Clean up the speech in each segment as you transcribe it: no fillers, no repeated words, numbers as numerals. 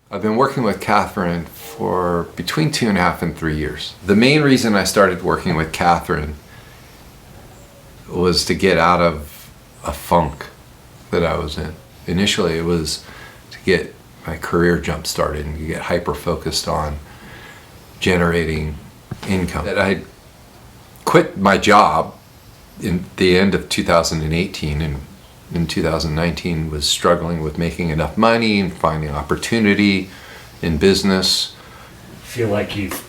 I've been working with Kathryn for between 2.5 and 3 years. The main reason I started working with Kathryn was to get out of a funk that I was in. Initially, it was to get my career jump started and to get hyper-focused on generating income. That I quit my job in the end of 2018 and in 2019 was struggling with making enough money and finding opportunity in business. Feel like you've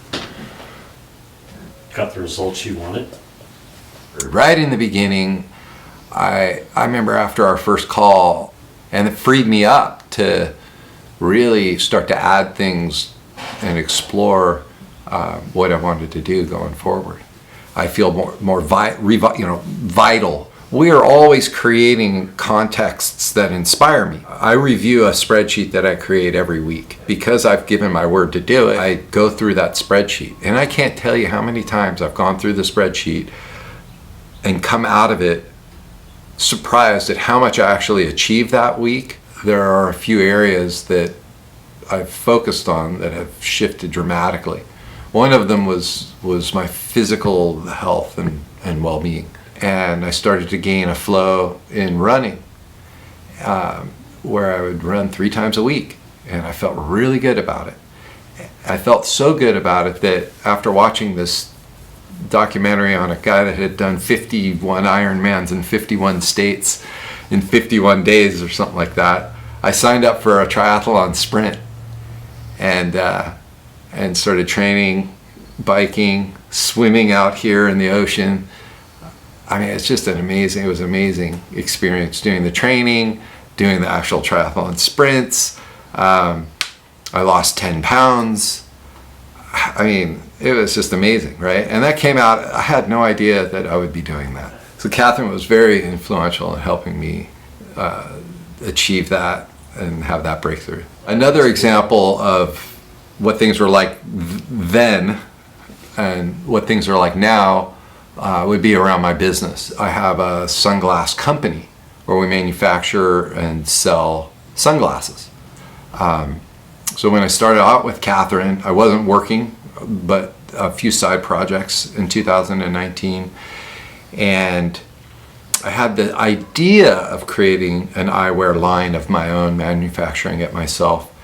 got the results you wanted? Right in the beginning, I remember after our first call, and it freed me up to really start to add things and explore what I wanted to do going forward. I feel more vital. We are always creating contexts that inspire me. I review a spreadsheet that I create every week. Because I've given my word to do it, I go through that spreadsheet. And I can't tell you how many times I've gone through the spreadsheet and come out of it surprised at how much I actually achieved that week. There are a few areas that I've focused on that have shifted dramatically. One of them was my physical health and well-being. And I started to gain a flow in running, where I would run 3 times a week, and I felt really good about it. I felt so good about it that after watching this documentary on a guy that had done 51 Ironmans in 51 states in 51 days or something like that, I signed up for a triathlon sprint and started training, biking, swimming out here in the ocean. I mean, it was an amazing experience doing the training, doing the actual triathlon sprints. I lost 10 pounds. I mean, it was just amazing, right? And that came out, I had no idea that I would be doing that. So Kathryn was very influential in helping me achieve that and have that breakthrough. Another example of what things were like then and what things are like now would be around my business. I have a sunglass company where we manufacture and sell sunglasses. So when I started out with Kathryn, I wasn't working, but a few side projects in 2019. And I had the idea of creating an eyewear line of my own, manufacturing it myself,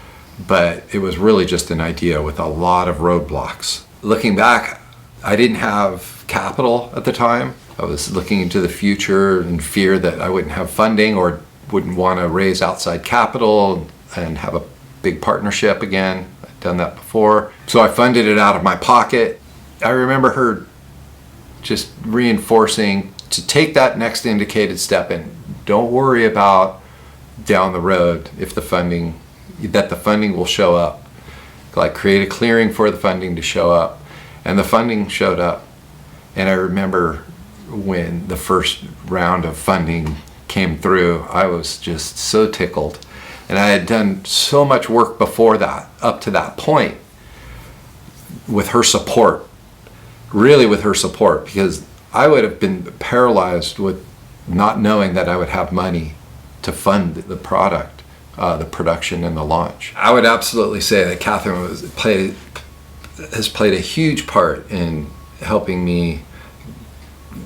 but it was really just an idea with a lot of roadblocks. Looking back, I didn't have capital at the time. I was looking into the future in fear that I wouldn't have funding or wouldn't want to raise outside capital and have a big partnership again. I'd done that before. So I funded it out of my pocket. I remember her just reinforcing to take that next indicated step and don't worry about down the road if the funding will show up. Like create a clearing for the funding to show up. And the funding showed up. And I remember when the first round of funding came through, I was just so tickled. And I had done so much work before that, up to that point, with her support, really with her support, because I would have been paralyzed with not knowing that I would have money to fund the product, the production and the launch. I would absolutely say that Kathryn has played a huge part in helping me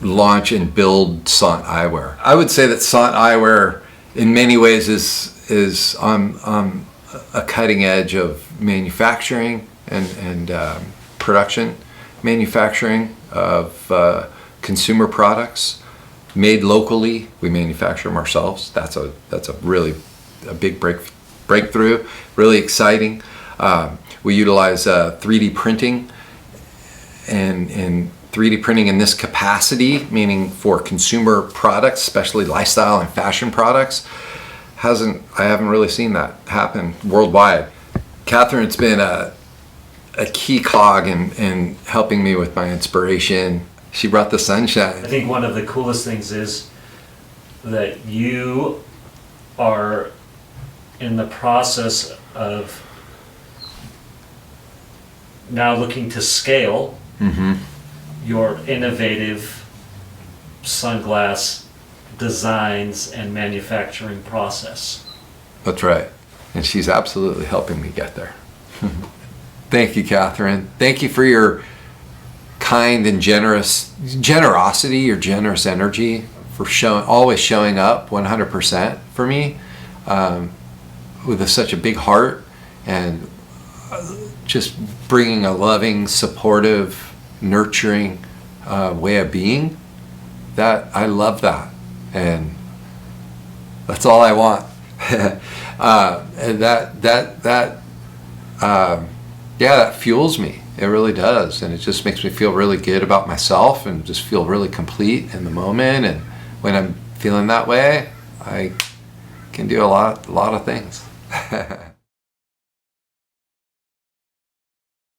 launch and build Sant Eyewear. I would say that Sant Eyewear in many ways is on a cutting edge of manufacturing and production, manufacturing of consumer products made locally. We manufacture them ourselves. That's a really a big breakthrough, really exciting. We utilize 3D printing and 3D printing in this capacity, meaning for consumer products, especially lifestyle and fashion products. I haven't really seen that happen worldwide. Kathryn's been a key cog in helping me with my inspiration. She brought the sunshine. I think one of the coolest things is that you are in the process of now looking to scale your innovative sunglass designs and manufacturing process. That's right. And she's absolutely helping me get there. Thank you, Kathryn. Thank you for your kind and generosity, your generous energy, for always showing up 100% for me, with such a big heart, and just bringing a loving, supportive, nurturing way of being. That I love that, and that's all I want. And that fuels me. It really does, and it just makes me feel really good about myself, and just feel really complete in the moment. And when I'm feeling that way, I can do a lot of things.